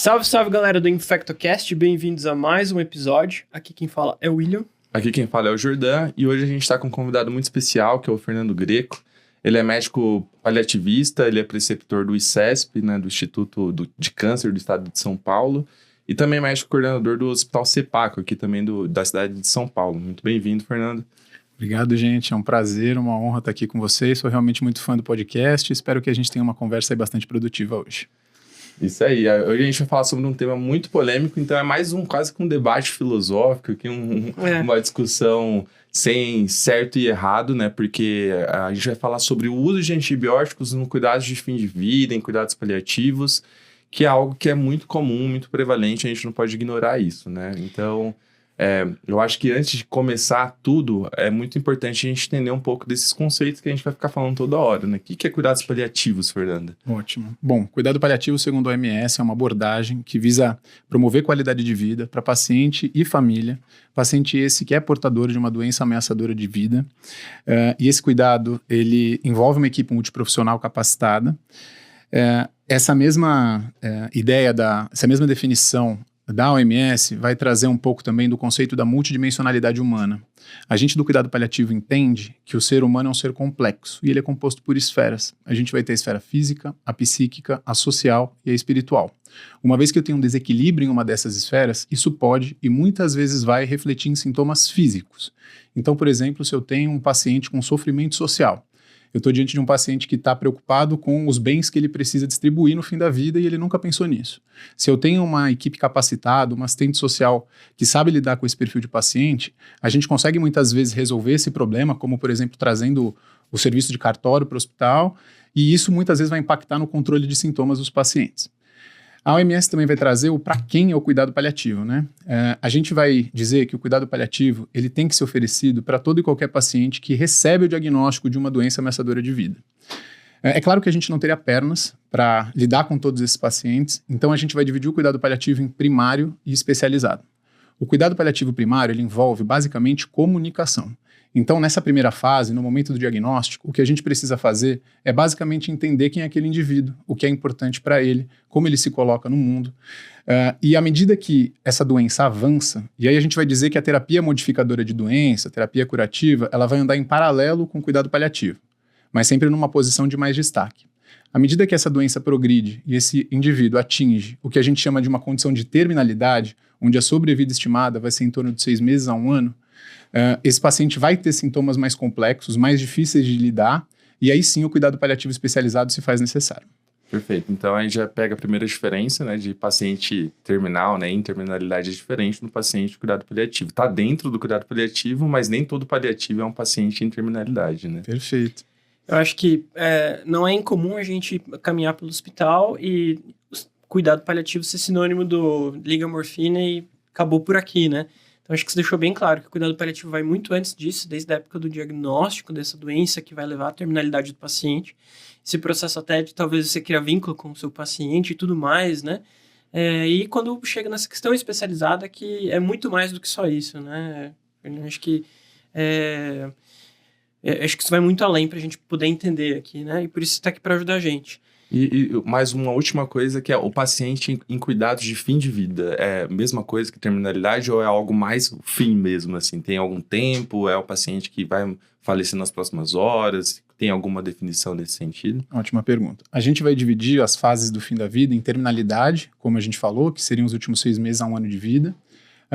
Salve, salve galera do InfectoCast, bem-vindos a mais um episódio. Aqui quem fala é o William. Aqui quem fala é o Jordan e hoje a gente está com um convidado muito especial, que é o Fernando Greco. Ele é médico paliativista, ele é preceptor do ICESP, né, do Instituto de Câncer do Estado de São Paulo, e também médico coordenador do Hospital CEPACO, aqui também da cidade de São Paulo. Muito bem-vindo, Fernando. Obrigado, gente. É um prazer, uma honra estar aqui com vocês. Sou realmente muito fã do podcast. Espero que a gente tenha uma conversa aí bastante produtiva hoje. Isso aí. Hoje a gente vai falar sobre um tema muito polêmico, então é mais quase que um debate filosófico, que uma discussão sem certo e errado, né? Porque a gente vai falar sobre o uso de antibióticos no cuidados de fim de vida, em cuidados paliativos, que é algo que é muito comum, muito prevalente, a gente não pode ignorar isso, né? Então, eu acho que antes de começar tudo, é muito importante a gente entender um pouco desses conceitos que a gente vai ficar falando toda hora, né? O que é cuidados paliativos, Fernanda? Ótimo. Bom, cuidado paliativo, segundo a OMS, é uma abordagem que visa promover qualidade de vida para paciente e família, paciente esse que é portador de uma doença ameaçadora de vida, e esse cuidado, ele envolve uma equipe multiprofissional capacitada. Essa mesma ideia, essa mesma definição da OMS vai trazer um pouco também do conceito da multidimensionalidade humana. A gente do cuidado paliativo entende que o ser humano é um ser complexo e ele é composto por esferas. A gente vai ter a esfera física, a psíquica, a social e a espiritual. Uma vez que eu tenho um desequilíbrio em uma dessas esferas, isso pode e muitas vezes vai refletir em sintomas físicos. Então, por exemplo, se eu tenho um paciente com sofrimento social, eu estou diante de um paciente que está preocupado com os bens que ele precisa distribuir no fim da vida e ele nunca pensou nisso. Se eu tenho uma equipe capacitada, uma assistente social que sabe lidar com esse perfil de paciente, a gente consegue muitas vezes resolver esse problema, como por exemplo trazendo o serviço de cartório para o hospital, e isso muitas vezes vai impactar no controle de sintomas dos pacientes. A OMS também vai trazer o para quem é o cuidado paliativo, né? A gente vai dizer que o cuidado paliativo ele tem que ser oferecido para todo e qualquer paciente que recebe o diagnóstico de uma doença ameaçadora de vida. É claro que a gente não teria pernas para lidar com todos esses pacientes, então a gente vai dividir o cuidado paliativo em primário e especializado. O cuidado paliativo primário ele envolve basicamente comunicação. Então, nessa primeira fase, no momento do diagnóstico, o que a gente precisa fazer é basicamente entender quem é aquele indivíduo, o que é importante para ele, como ele se coloca no mundo. E à medida que essa doença avança, e aí a gente vai dizer que a terapia modificadora de doença, a terapia curativa, ela vai andar em paralelo com o cuidado paliativo, mas sempre numa posição de mais destaque. À medida que essa doença progride e esse indivíduo atinge o que a gente chama de uma condição de terminalidade, onde a sobrevida estimada vai ser em torno de 6 meses a 1 ano, esse paciente vai ter sintomas mais complexos, mais difíceis de lidar, e aí sim o cuidado paliativo especializado se faz necessário. Perfeito. Então a gente já pega a primeira diferença, né, de paciente terminal, né, em terminalidade é diferente do paciente de cuidado paliativo. Está dentro do cuidado paliativo, mas nem todo paliativo é um paciente em terminalidade, né? Perfeito. Eu acho que não é incomum a gente caminhar pelo hospital e o cuidado paliativo ser sinônimo do liga morfina e acabou por aqui, né? Então, acho que você deixou bem claro que o cuidado paliativo vai muito antes disso, desde a época do diagnóstico dessa doença que vai levar à terminalidade do paciente. Esse processo até de talvez você criar vínculo com o seu paciente e tudo mais, né? E quando chega nessa questão especializada, que é muito mais do que só isso, né? Eu acho que isso vai muito além para a gente poder entender aqui, né? E por isso você está aqui para ajudar a gente. E mais uma última coisa, que é o paciente em cuidados de fim de vida. É a mesma coisa que terminalidade ou é algo mais fim mesmo, assim? Tem algum tempo? É o paciente que vai falecer nas próximas horas? Tem alguma definição nesse sentido? Ótima pergunta. A gente vai dividir as fases do fim da vida em terminalidade, como a gente falou, que seriam os últimos 6 meses a 1 ano de vida.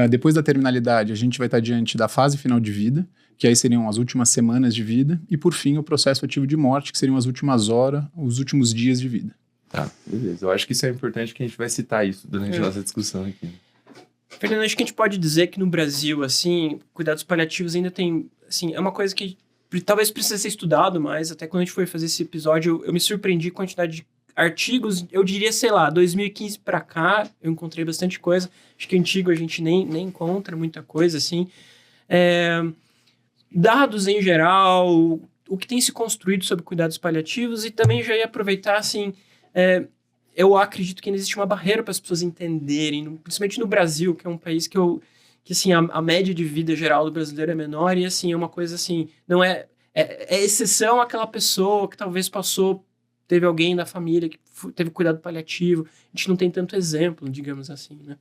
Depois da terminalidade, a gente vai estar diante da fase final de vida, que aí seriam as últimas semanas de vida, e por fim o processo ativo de morte, que seriam as últimas horas, os últimos dias de vida. Tá, beleza. Eu acho que isso é importante, que a gente vai citar isso durante a nossa discussão aqui. Fernando, acho que a gente pode dizer que no Brasil, assim, cuidados paliativos ainda tem, assim, é uma coisa que talvez precise ser estudado mais. Até quando a gente foi fazer esse episódio, eu me surpreendi com a quantidade de artigos, eu diria, sei lá, 2015 pra cá, eu encontrei bastante coisa. Acho que antigo a gente nem encontra muita coisa, assim. Dados em geral, o que tem se construído sobre cuidados paliativos, e também já ia aproveitar, assim, eu acredito que ainda existe uma barreira para as pessoas entenderem, principalmente no Brasil, que é um país que assim, a média de vida geral do brasileiro é menor, e assim, é uma coisa assim, não é exceção àquela pessoa que talvez passou teve alguém da família que teve cuidado paliativo. A gente não tem tanto exemplo, digamos assim, né?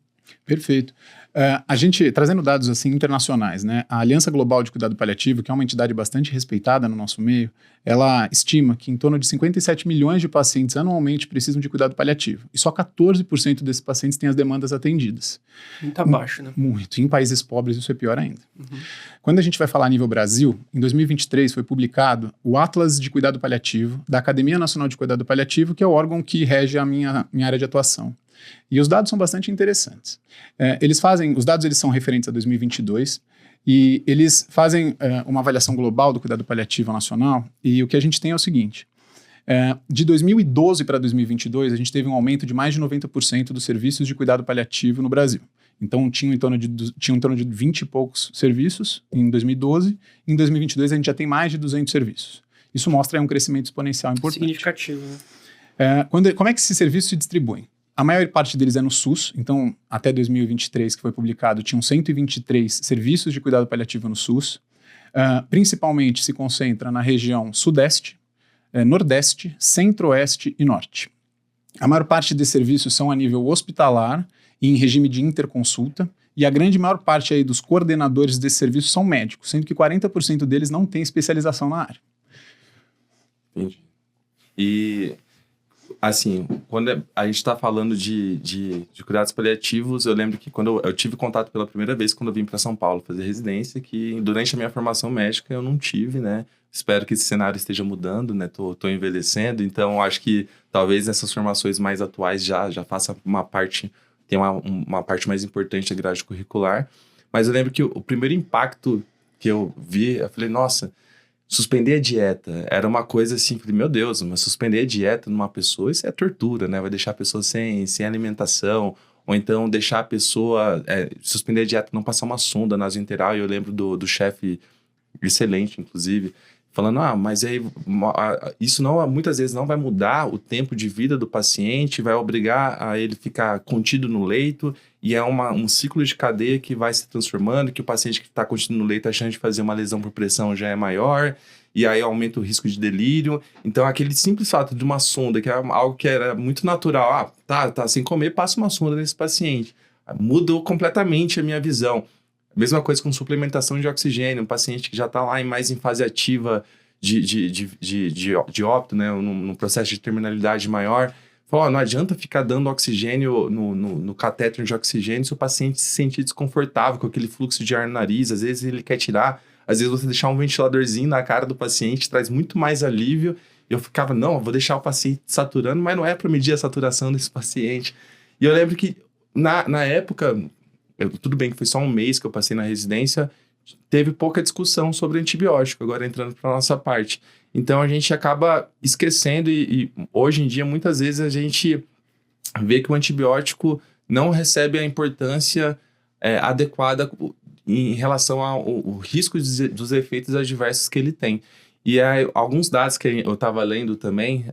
Perfeito. A gente, trazendo dados assim internacionais, né? A Aliança Global de Cuidado Paliativo, que é uma entidade bastante respeitada no nosso meio, ela estima que em torno de 57 milhões de pacientes anualmente precisam de cuidado paliativo. E só 14% desses pacientes têm as demandas atendidas. Muito abaixo, né? Muito. Em países pobres isso é pior ainda. Quando a gente vai falar a nível Brasil, em 2023 foi publicado o Atlas de Cuidado Paliativo da Academia Nacional de Cuidado Paliativo, que é o órgão que rege a minha área de atuação. E os dados são bastante interessantes. Os dados eles são referentes a 2022 e eles fazem uma avaliação global do cuidado paliativo nacional, e o que a gente tem é o seguinte: de 2012 para 2022, a gente teve um aumento de mais de 90% dos serviços de cuidado paliativo no Brasil. Então, tinham em torno de 20 e poucos serviços em 2012, em 2022 a gente já tem mais de 200 serviços. Isso mostra um crescimento exponencial importante. Significativo, né? Como é que esses serviços se distribuem? A maior parte deles é no SUS, então até 2023, que foi publicado, tinham 123 serviços de cuidado paliativo no SUS. Principalmente se concentra na região Sudeste, Nordeste, Centro-Oeste e Norte. A maior parte desses serviços são a nível hospitalar e em regime de interconsulta, e a maior parte aí dos coordenadores desses serviços são médicos, sendo que 40% deles não têm especialização na área. Entendi. E... assim, quando a gente está falando de cuidados paliativos, eu lembro que quando eu tive contato pela primeira vez, quando eu vim para São Paulo fazer residência, que durante a minha formação médica eu não tive, né? Espero que esse cenário esteja mudando, né? Tô envelhecendo, então acho que talvez essas formações mais atuais já faça uma parte, tem uma parte mais importante da grade curricular. Mas eu lembro que o primeiro impacto que eu vi, eu falei, nossa... suspender a dieta era uma coisa assim, falei, meu Deus, mas suspender a dieta numa pessoa, isso é tortura, né? Vai deixar a pessoa sem alimentação, ou então deixar a pessoa, suspender a dieta, não passar uma sonda nasointeral. E eu lembro do chefe, excelente, inclusive, falando, mas aí isso muitas vezes não vai mudar o tempo de vida do paciente, vai obrigar a ele ficar contido no leito, e é um ciclo de cadeia que vai se transformando, que o paciente que está contido no leito, a chance de fazer uma lesão por pressão já é maior, e aí aumenta o risco de delírio. Então, aquele simples fato de uma sonda, que é algo que era muito natural, tá sem comer, passa uma sonda nesse paciente. Mudou completamente a minha visão. Mesma coisa com suplementação de oxigênio, um paciente que já está lá mais em fase ativa de óbito, né, num processo de terminalidade maior. Falou, não adianta ficar dando oxigênio no catéter de oxigênio se o paciente se sentir desconfortável com aquele fluxo de ar no nariz. Às vezes ele quer tirar, às vezes você deixar um ventiladorzinho na cara do paciente traz muito mais alívio. Eu ficava, não, eu vou deixar o paciente saturando, mas não é para medir a saturação desse paciente. E eu lembro que na época... tudo bem que foi só um mês que eu passei na residência, teve pouca discussão sobre antibiótico, agora entrando para a nossa parte. Então, a gente acaba esquecendo e hoje em dia, muitas vezes, a gente vê que o antibiótico não recebe a importância adequada em relação ao risco dos efeitos adversos que ele tem. E alguns dados que eu estava lendo também,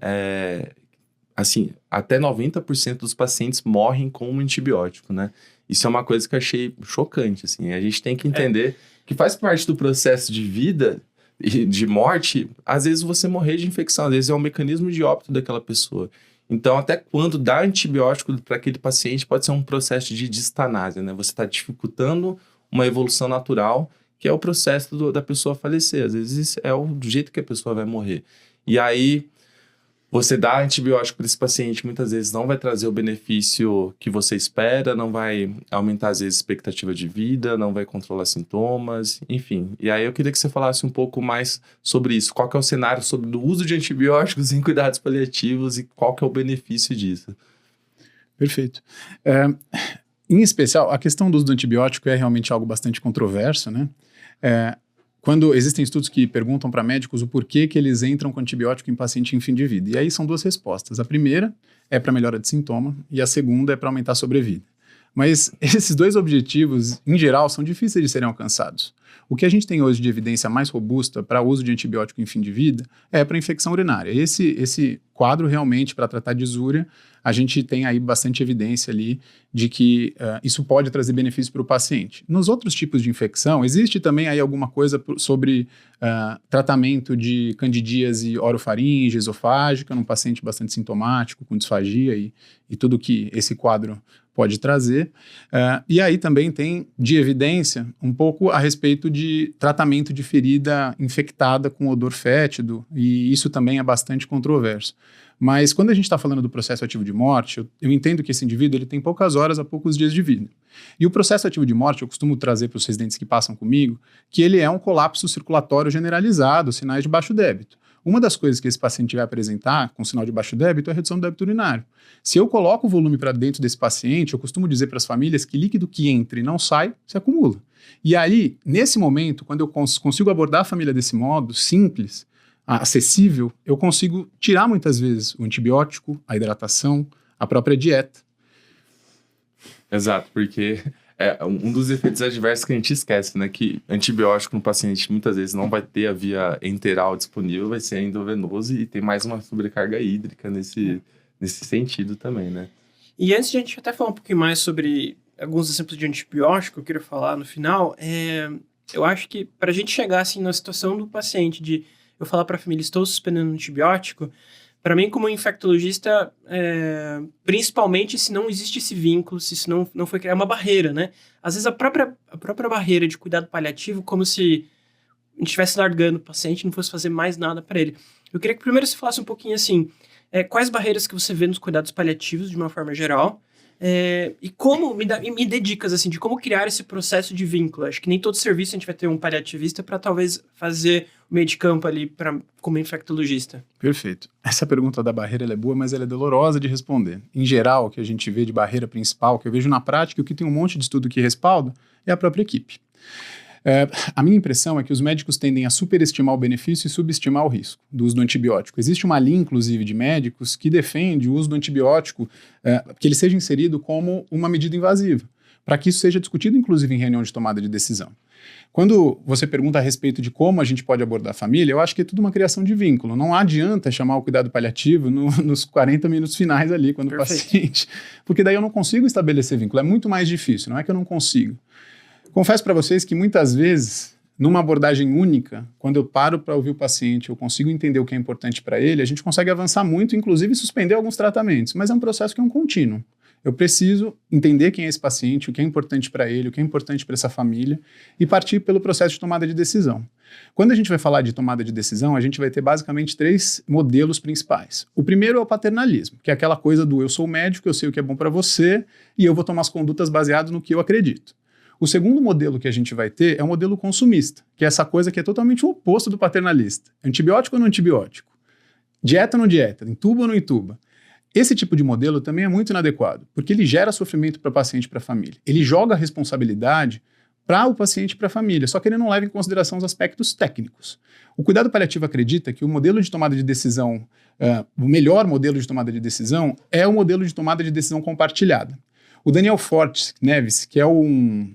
assim, até 90% dos pacientes morrem com um antibiótico, né? Isso é uma coisa que eu achei chocante, assim. A gente tem que entender que faz parte do processo de vida e de morte, às vezes você morrer de infecção, às vezes é um mecanismo de óbito daquela pessoa. Então, até quando dar antibiótico para aquele paciente pode ser um processo de distanásia, né? Você está dificultando uma evolução natural, que é o processo da pessoa falecer. Às vezes é do jeito que a pessoa vai morrer. E aí... você dá antibiótico para esse paciente, muitas vezes não vai trazer o benefício que você espera, não vai aumentar, às vezes, a expectativa de vida, não vai controlar sintomas, enfim. E aí eu queria que você falasse um pouco mais sobre isso. Qual que é o cenário sobre o uso de antibióticos em cuidados paliativos e qual que é o benefício disso? Perfeito. Em especial, a questão do uso do antibiótico é realmente algo bastante controverso, né? Quando existem estudos que perguntam para médicos o porquê que eles entram com antibiótico em paciente em fim de vida. E aí são duas respostas. A primeira é para melhora de sintoma e a segunda é para aumentar a sobrevida. Mas esses dois objetivos, em geral, são difíceis de serem alcançados. O que a gente tem hoje de evidência mais robusta para o uso de antibiótico em fim de vida é para infecção urinária. Esse quadro, realmente, para tratar disúria, a gente tem aí bastante evidência ali de que isso pode trazer benefício para o paciente. Nos outros tipos de infecção, existe também aí alguma coisa sobre tratamento de candidíase orofaringe, esofágica, num paciente bastante sintomático, com disfagia e tudo que esse quadro pode trazer. E aí também tem de evidência um pouco a respeito de tratamento de ferida infectada com odor fétido, e isso também é bastante controverso. Mas quando a gente está falando do processo ativo de morte, eu entendo que esse indivíduo ele tem poucas horas a poucos dias de vida. E o processo ativo de morte, eu costumo trazer para os residentes que passam comigo, que ele é um colapso circulatório generalizado, sinais de baixo débito. Uma das coisas que esse paciente vai apresentar com sinal de baixo débito é a redução do débito urinário. Se eu coloco o volume para dentro desse paciente, eu costumo dizer para as famílias que líquido que entra e não sai, se acumula. E aí, nesse momento, quando eu consigo abordar a família desse modo, simples, acessível, eu consigo tirar muitas vezes o antibiótico, a hidratação, a própria dieta. Exato, porque é um dos efeitos adversos que a gente esquece, né? Que antibiótico no paciente muitas vezes não vai ter a via enteral disponível, vai ser endovenoso e tem mais uma sobrecarga hídrica nesse sentido também, né? E antes de a gente até falar um pouquinho mais sobre alguns exemplos de antibiótico, eu queria falar no final, eu acho que para a gente chegar assim na situação do paciente de eu falar para a família, estou suspendendo antibiótico, para mim como infectologista, principalmente se não existe esse vínculo, se isso não foi criar uma barreira, né? Às vezes a própria barreira de cuidado paliativo, como se a gente estivesse largando o paciente e não fosse fazer mais nada para ele. Eu queria que primeiro você falasse um pouquinho assim, quais barreiras que você vê nos cuidados paliativos de uma forma geral, e como me dê dicas assim, de como criar esse processo de vínculo. Acho que nem todo serviço a gente vai ter um paliativista para talvez fazer o meio de campo ali como infectologista. Perfeito. Essa pergunta da barreira ela é boa, mas ela é dolorosa de responder. Em geral, o que a gente vê de barreira principal, que eu vejo na prática, o que tem um monte de estudo que respalda, é a própria equipe. A minha impressão é que os médicos tendem a superestimar o benefício e subestimar o risco do uso do antibiótico. Existe uma linha, inclusive, de médicos que defende o uso do antibiótico, que ele seja inserido como uma medida invasiva, para que isso seja discutido, inclusive, em reunião de tomada de decisão. Quando você pergunta a respeito de como a gente pode abordar a família, eu acho que é tudo uma criação de vínculo. Não adianta chamar o cuidado paliativo nos 40 minutos finais ali, quando o paciente... Porque daí eu não consigo estabelecer vínculo. É muito mais difícil, não é que eu não consigo. Confesso para vocês que muitas vezes, numa abordagem única, quando eu paro para ouvir o paciente, eu consigo entender o que é importante para ele, a gente consegue avançar muito, inclusive suspender alguns tratamentos, mas é um processo que é um contínuo. Eu preciso entender quem é esse paciente, o que é importante para ele, o que é importante para essa família e partir pelo processo de tomada de decisão. Quando a gente vai falar de tomada de decisão, a gente vai ter basicamente 3 modelos principais. O primeiro é o paternalismo, que é aquela coisa do eu sou médico, eu sei o que é bom para você e eu vou tomar as condutas baseadas no que eu acredito. O segundo modelo que a gente vai ter é o modelo consumista, que é essa coisa que é totalmente o oposto do paternalista. Antibiótico ou não antibiótico? Dieta ou não dieta? Entuba ou não entuba? Esse tipo de modelo também é muito inadequado, porque ele gera sofrimento para o paciente e para a família. Ele joga a responsabilidade para o paciente e para a família, só que ele não leva em consideração os aspectos técnicos. O cuidado paliativo acredita que o modelo de tomada de decisão, o melhor modelo de tomada de decisão é o modelo de tomada de decisão compartilhada. O Daniel Fortes Neves, que é um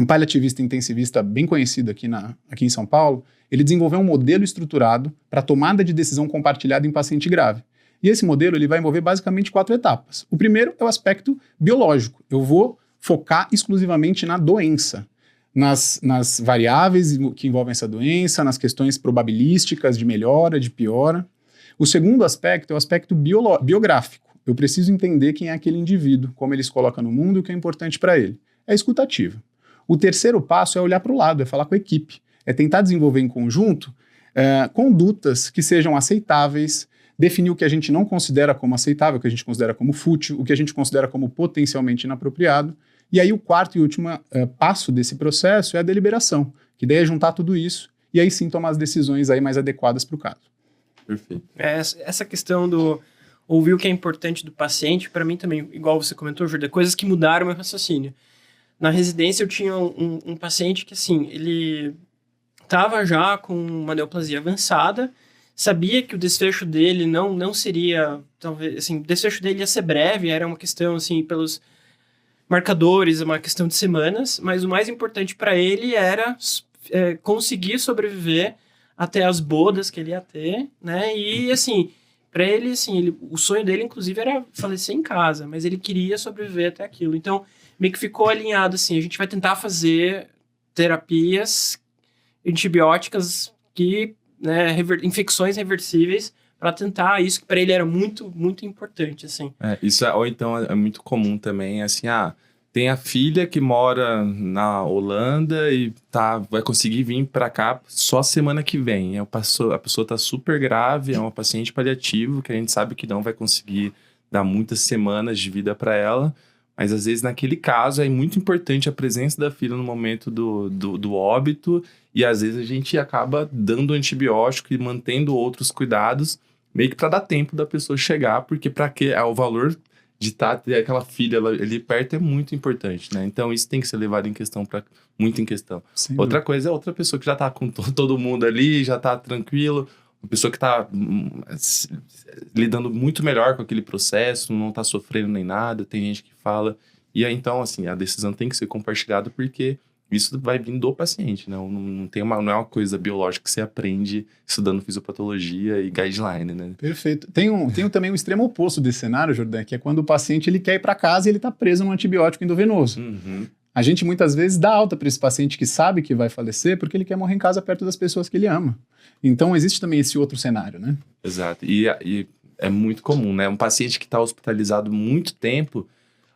paliativista intensivista bem conhecido aqui em São Paulo, ele desenvolveu um modelo estruturado para tomada de decisão compartilhada em paciente grave. E esse modelo ele vai envolver basicamente 4 etapas. O primeiro é o aspecto biológico. Eu vou focar exclusivamente na doença, nas variáveis que envolvem essa doença, nas questões probabilísticas de melhora, de piora. O segundo aspecto é o aspecto biográfico. Eu preciso entender quem é aquele indivíduo, como ele se coloca no mundo e o que é importante para ele. É escutativa. O terceiro passo é olhar para o lado, é falar com a equipe. É tentar desenvolver em conjunto condutas que sejam aceitáveis, definir o que a gente não considera como aceitável, o que a gente considera como fútil, o que a gente considera como potencialmente inapropriado. E aí o quarto e último passo desse processo é a deliberação, que daí é juntar tudo isso e aí sim tomar as decisões aí mais adequadas para o caso. Perfeito. Essa questão do ouvir o que é importante do paciente, para mim também, igual você comentou, Júlio, coisas que mudaram meu raciocínio. Na residência eu tinha um paciente que, assim, ele estava já com uma neoplasia avançada, sabia que o desfecho dele não seria, talvez, assim, o desfecho dele ia ser breve, era uma questão, assim, pelos marcadores, uma questão de semanas, mas o mais importante para ele era conseguir sobreviver até as bodas que ele ia ter, né, e, assim, Pra ele, assim, o sonho dele, inclusive, era falecer em casa, mas ele queria sobreviver até aquilo. Então, meio que ficou alinhado, assim, a gente vai tentar fazer terapias antibióticas que, né, infecções reversíveis para tentar isso, que para ele era muito, muito importante, assim. Isso ou então é muito comum também, assim, tem a filha que mora na Holanda e vai conseguir vir para cá só semana que vem. A pessoa tá super grave, é uma paciente paliativo, que a gente sabe que não vai conseguir dar muitas semanas de vida para ela, mas às vezes naquele caso é muito importante a presença da filha no momento do óbito, e às vezes a gente acaba dando antibiótico e mantendo outros cuidados, meio que para dar tempo da pessoa chegar, porque para que o valor de ter aquela filha ali perto é muito importante, né? Então isso tem que ser levado muito em questão. Sim. Outra coisa é outra pessoa que já tá com todo mundo ali, já tá tranquilo, uma pessoa que tá lidando muito melhor com aquele processo, não tá sofrendo nem nada, tem gente que fala. E aí, então, assim, a decisão tem que ser compartilhada porque isso vai vindo do paciente, né? Não é uma coisa biológica que você aprende estudando fisiopatologia e guideline, né? Perfeito. Tem também o extremo oposto desse cenário, Jordan, que é quando o paciente ele quer ir para casa e ele está preso num antibiótico endovenoso. Uhum. A gente muitas vezes dá alta para esse paciente que sabe que vai falecer porque ele quer morrer em casa perto das pessoas que ele ama. Então existe também esse outro cenário, né? Exato. E é muito comum, né? Um paciente que está hospitalizado muito tempo,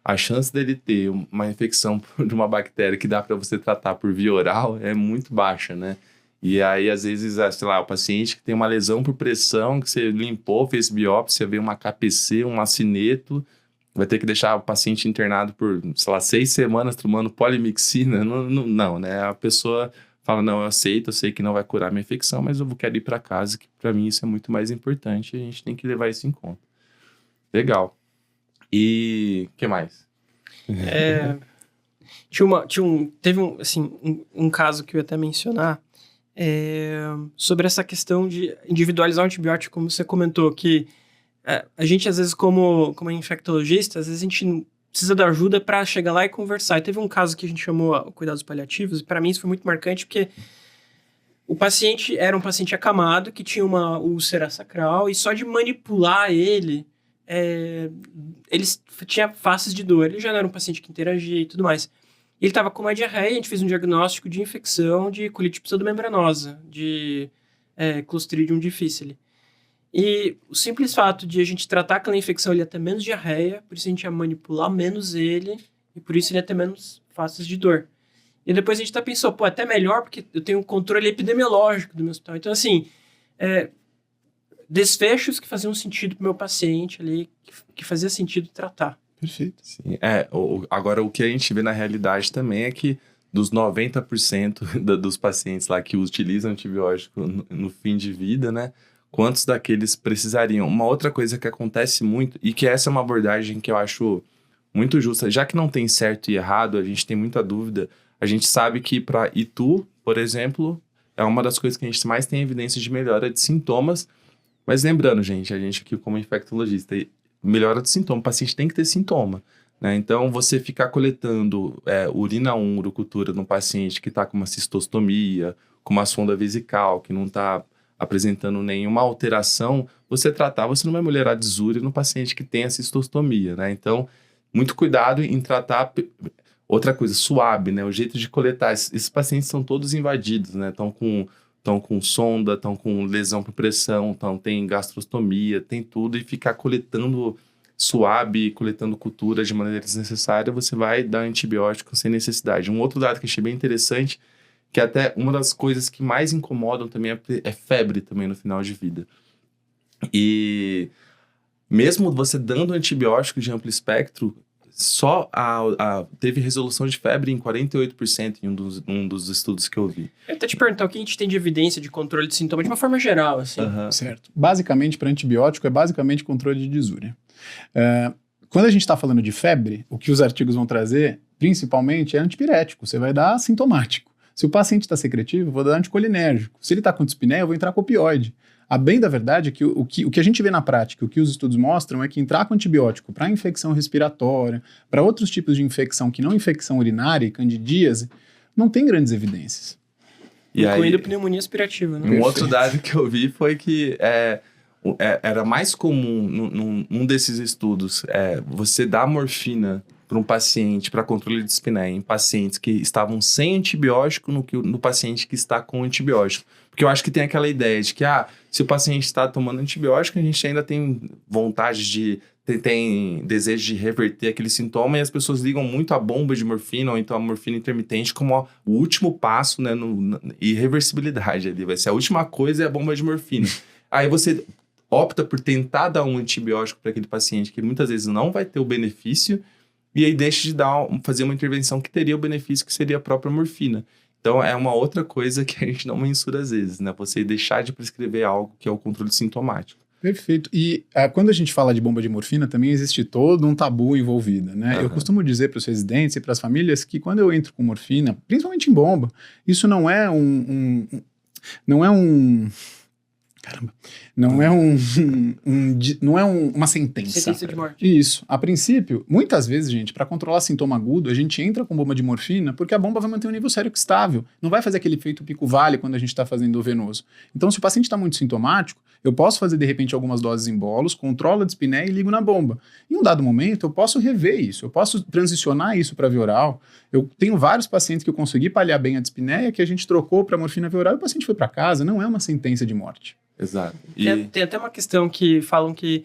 a chance dele ter uma infecção de uma bactéria que dá para você tratar por via oral é muito baixa, né? E aí, às vezes, sei lá, o paciente que tem uma lesão por pressão, que você limpou, fez biópsia, veio uma KPC, um acineto, vai ter que deixar o paciente internado por, sei lá, 6 semanas tomando polimixina. Não, né? A pessoa fala, não, eu aceito, eu sei que não vai curar minha infecção, mas eu quero ir para casa, que para mim isso é muito mais importante e a gente tem que levar isso em conta. Legal. E o que mais? Teve um caso que eu ia até mencionar sobre essa questão de individualizar o antibiótico, como você comentou, que a gente, às vezes, como infectologista, às vezes a gente precisa da ajuda para chegar lá e conversar. E teve um caso que a gente chamou cuidados paliativos, e para mim isso foi muito marcante, porque o paciente era um paciente acamado, que tinha uma úlcera sacral, e só de manipular ele tinha faces de dor. Ele já não era um paciente que interagia e tudo mais. Ele estava com uma diarreia, a gente fez um diagnóstico de infecção de colite pseudomembranosa, de Clostridium difficile. E o simples fato de a gente tratar aquela infecção, ele ia ter menos diarreia, por isso a gente ia manipular menos ele, e por isso ele ia ter menos faces de dor. E depois a gente pensou, até melhor, porque eu tenho um controle epidemiológico do meu hospital. Então, assim, desfechos que faziam sentido para o meu paciente ali, que fazia sentido tratar. Perfeito. Sim. Agora, o que a gente vê na realidade também é que dos 90% dos pacientes lá que utilizam antibiótico no fim de vida, né? Quantos daqueles precisariam? Uma outra coisa que acontece muito, e que essa é uma abordagem que eu acho muito justa, já que não tem certo e errado, a gente tem muita dúvida, a gente sabe que para ITU, por exemplo, é uma das coisas que a gente mais tem evidência de melhora de sintomas. Mas lembrando, gente, a gente aqui como infectologista, melhora de sintoma, o paciente tem que ter sintoma, né? Então, você ficar coletando urina 1, urocultura no paciente que está com uma cistostomia, com uma sonda vesical, que não está apresentando nenhuma alteração, você não vai melhorar a desúria no paciente que tem a cistostomia, né? Então, muito cuidado em tratar. Outra coisa, SWAB, né? O jeito de coletar. Esses pacientes são todos invadidos, né? Estão com sonda, estão com lesão por pressão, tem gastrostomia, tem tudo, e ficar coletando SWAB, coletando cultura de maneira desnecessária, você vai dar antibiótico sem necessidade. Um outro dado que achei bem interessante, que até uma das coisas que mais incomodam também é febre também no final de vida. E mesmo você dando antibiótico de amplo espectro, só teve resolução de febre em 48% em um dos estudos que eu vi. Eu até te perguntar, o que a gente tem de evidência de controle de sintomas de uma forma geral, assim? Certo. Basicamente, para antibiótico, é basicamente controle de desúria. Quando a gente está falando de febre, o que os artigos vão trazer, principalmente, é antipirético. Você vai dar sintomático. Se o paciente está secretivo, eu vou dar anticolinérgico. Se ele está com dispneia, eu vou entrar com opioide. A bem da verdade é que o que a gente vê na prática, o que os estudos mostram é que entrar com antibiótico para infecção respiratória, para outros tipos de infecção que não infecção urinária e candidíase, não tem grandes evidências. Incluindo pneumonia aspirativa, né? Um outro dado que eu vi foi que era mais comum num desses estudos você dar morfina para um paciente para controle de espinéia em pacientes que estavam sem antibiótico no paciente que está com antibiótico. Porque eu acho que tem aquela ideia de que se o paciente está tomando antibiótico, a gente ainda tem vontade tem desejo de reverter aquele sintoma, e as pessoas ligam muito a bomba de morfina ou então a morfina intermitente como o último passo, né, irreversibilidade ali. Vai ser a última coisa é a bomba de morfina. Aí você opta por tentar dar um antibiótico para aquele paciente que muitas vezes não vai ter o benefício, e aí deixa de fazer uma intervenção que teria o benefício, que seria a própria morfina. Então, é uma outra coisa que a gente não mensura às vezes, né? Você deixar de prescrever algo que é o controle sintomático. Perfeito. E quando a gente fala de bomba de morfina, também existe todo um tabu envolvido, né? Uhum. Eu costumo dizer para os residentes e para as famílias que quando eu entro com morfina, principalmente em bomba, isso não é uma sentença. Sentença de morte. Isso. A princípio, muitas vezes, gente, para controlar sintoma agudo, a gente entra com bomba de morfina porque a bomba vai manter um nível sérico estável. Não vai fazer aquele efeito pico-vale quando a gente está fazendo o venoso. Então, se o paciente está muito sintomático, eu posso fazer, de repente, algumas doses em bolos, controlo a dispneia e ligo na bomba. Em um dado momento, eu posso rever isso, eu posso transicionar isso para via oral. Eu tenho vários pacientes que eu consegui paliar bem a dispneia, que a gente trocou para morfina via oral e o paciente foi para casa. Não é uma sentença de morte. Exato. Tem até uma questão que falam que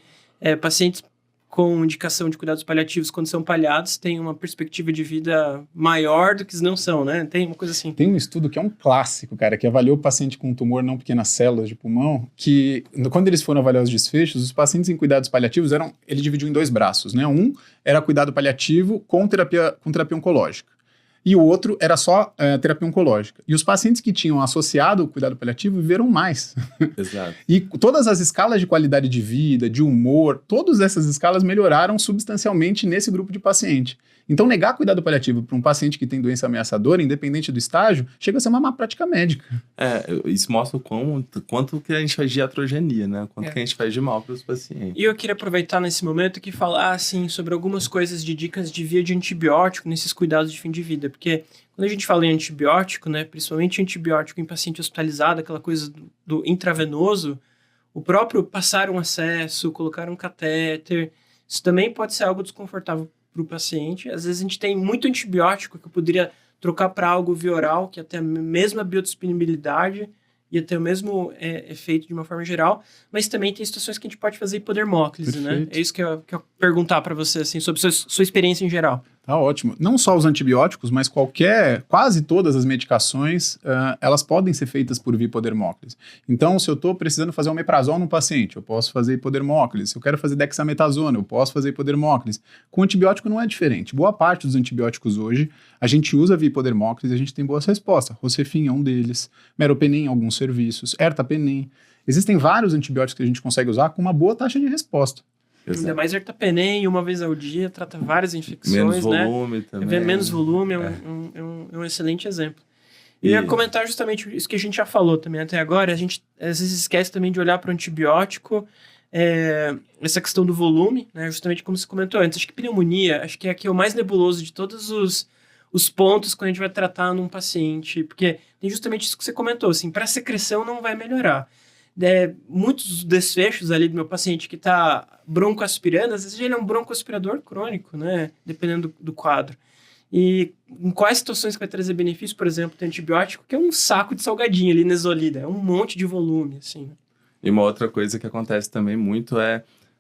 pacientes com indicação de cuidados paliativos, quando são paliados, têm uma perspectiva de vida maior do que não são, né? Tem uma coisa assim. Tem um estudo que é um clássico, cara, que avaliou o paciente com tumor não pequenas células de pulmão, que quando eles foram avaliar os desfechos, os pacientes em cuidados paliativos ele dividiu em dois braços, né? Um era cuidado paliativo com terapia oncológica. E o outro era só terapia oncológica. E os pacientes que tinham associado o cuidado paliativo viveram mais. Exato. E todas as escalas de qualidade de vida, de humor, todas essas escalas melhoraram substancialmente nesse grupo de paciente. Então, negar cuidado paliativo para um paciente que tem doença ameaçadora, independente do estágio, chega a ser uma má prática médica. Isso mostra quanto que a gente faz de iatrogenia, né? Quanto que a gente faz de mal para os pacientes. E eu queria aproveitar nesse momento e falar, assim, sobre algumas coisas de dicas de via de antibiótico nesses cuidados de fim de vida. Porque quando a gente fala em antibiótico, né, principalmente antibiótico em paciente hospitalizado, aquela coisa do intravenoso, o próprio passar um acesso, colocar um catéter, isso também pode ser algo desconfortável para o paciente. Às vezes a gente tem muito antibiótico que eu poderia trocar para algo via oral, que até a mesma biodisponibilidade ia ter o mesmo efeito de uma forma geral, mas também tem situações que a gente pode fazer hipodermóclise, né? É isso que eu perguntar para você, assim, sobre sua experiência em geral. Tá ótimo. Não só os antibióticos, mas quase todas as medicações, elas podem ser feitas por via hipodermóclise. Então, se eu estou precisando fazer um omeprazol no paciente, eu posso fazer hipodermóclise. Se eu quero fazer dexametasona, eu posso fazer hipodermóclise. Com antibiótico não é diferente. Boa parte dos antibióticos hoje, a gente usa via hipodermóclise e a gente tem boas respostas. Rocefin é um deles, meropenem em alguns serviços, ertapenem. Existem vários antibióticos que a gente consegue usar com uma boa taxa de resposta. Exato. Ainda mais ertapenem, uma vez ao dia, trata várias infecções, menos volume também. Menos volume é um excelente exemplo. E eu ia comentar justamente isso que a gente já falou também até agora. A gente às vezes esquece também de olhar para o antibiótico, essa questão do volume, né? Justamente como você comentou antes. Acho que pneumonia, acho que aqui é o mais nebuloso de todos os pontos quando a gente vai tratar num paciente, porque tem justamente isso que você comentou, assim, para secreção não vai melhorar. Muitos desfechos ali do meu paciente que está broncoaspirando, às vezes ele é um broncoaspirador crônico, né? Dependendo do quadro. E em quais situações que vai trazer benefício, por exemplo, tem antibiótico, que é um saco de salgadinho ali, Nesolida, é um monte de volume, assim. E uma outra coisa que acontece também muito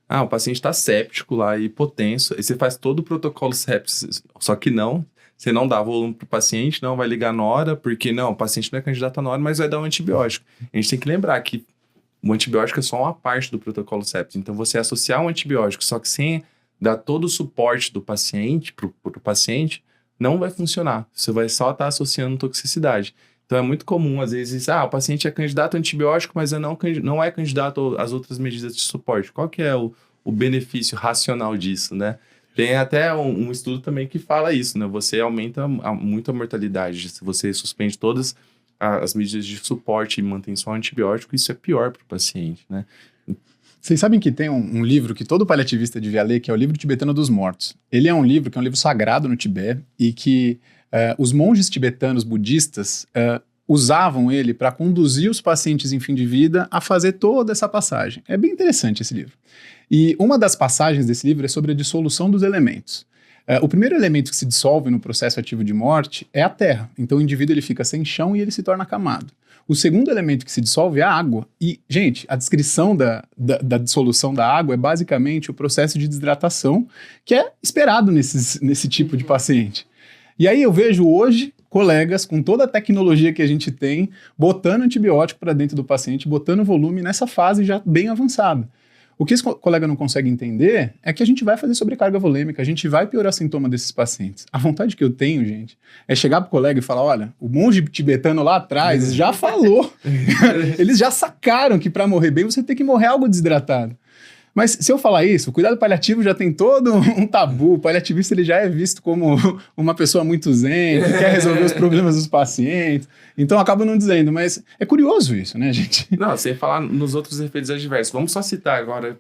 o paciente está séptico lá, hipotenso, e você faz todo o protocolo sepsis, só que você não dá volume para o paciente, não vai ligar na hora, porque o paciente não é candidato na hora, mas vai dar um antibiótico. A gente tem que lembrar que o antibiótico é só uma parte do protocolo sepsis. Então, você associar um antibiótico, só que sem dar todo o suporte do paciente, para o paciente, não vai funcionar. Você vai só estar associando toxicidade. Então, é muito comum, às vezes, o paciente é candidato a antibiótico, mas não é candidato às outras medidas de suporte. Qual que é o benefício racional disso, né? Tem até um estudo também que fala isso, né? Você aumenta muito a mortalidade. Se você suspende todas as medidas de suporte e mantém só o antibiótico, isso é pior para o paciente, né? Vocês sabem que tem um livro que todo paliativista devia ler, que é o livro Tibetano dos Mortos. Ele é um livro que é um livro sagrado no Tibete e que os monges tibetanos budistas usavam ele para conduzir os pacientes em fim de vida a fazer toda essa passagem. É bem interessante esse livro. E uma das passagens desse livro é sobre a dissolução dos elementos. O primeiro elemento que se dissolve no processo ativo de morte é a terra. Então o indivíduo ele fica sem chão e ele se torna acamado. O segundo elemento que se dissolve é a água. E, gente, a descrição da dissolução da água é basicamente o processo de desidratação que é esperado nesse tipo de paciente. E aí eu vejo hoje colegas com toda a tecnologia que a gente tem botando antibiótico para dentro do paciente, botando volume nessa fase já bem avançada. O que esse colega não consegue entender é que a gente vai fazer sobrecarga volêmica, a gente vai piorar sintoma desses pacientes. A vontade que eu tenho, gente, é chegar pro colega e falar, olha, o monge tibetano lá atrás já falou. Eles já sacaram que para morrer bem você tem que morrer algo desidratado. Mas se eu falar isso, o cuidado paliativo já tem todo um tabu. O paliativista ele já é visto como uma pessoa muito zen, que quer resolver os problemas dos pacientes. Então eu acabo não dizendo, mas é curioso isso, né, gente? Não, sem falar nos outros efeitos adversos. Vamos só citar agora...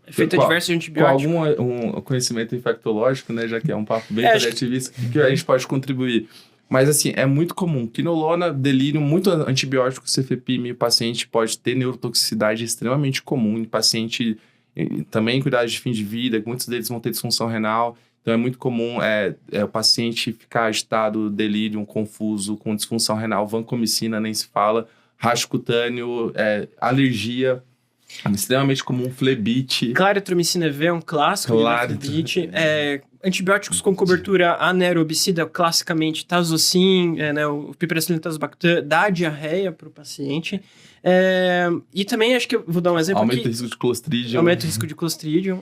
Efeito adverso de antibiótico. Com algum conhecimento infectológico, né, já que é um papo bem paliativista, que a gente pode contribuir. Mas, assim, é muito comum. Quinolona, delírio, muito antibiótico, cefepime, o paciente pode ter neurotoxicidade extremamente comum em paciente... Também cuidados de fim de vida, muitos deles vão ter disfunção renal. Então é muito comum o paciente ficar agitado, delírio, confuso, com disfunção renal, vancomicina, nem se fala, racho cutâneo, alergia, extremamente comum, flebite. Claritromicina V é um clássico de flebite. Antibióticos com cobertura anaerobicida, classicamente tazocin, o piperacillin tazobactam, dá diarreia para o paciente. E também acho que eu vou dar um exemplo Aumenta aqui. O risco de Clostridium. Aumenta o risco de Clostridium.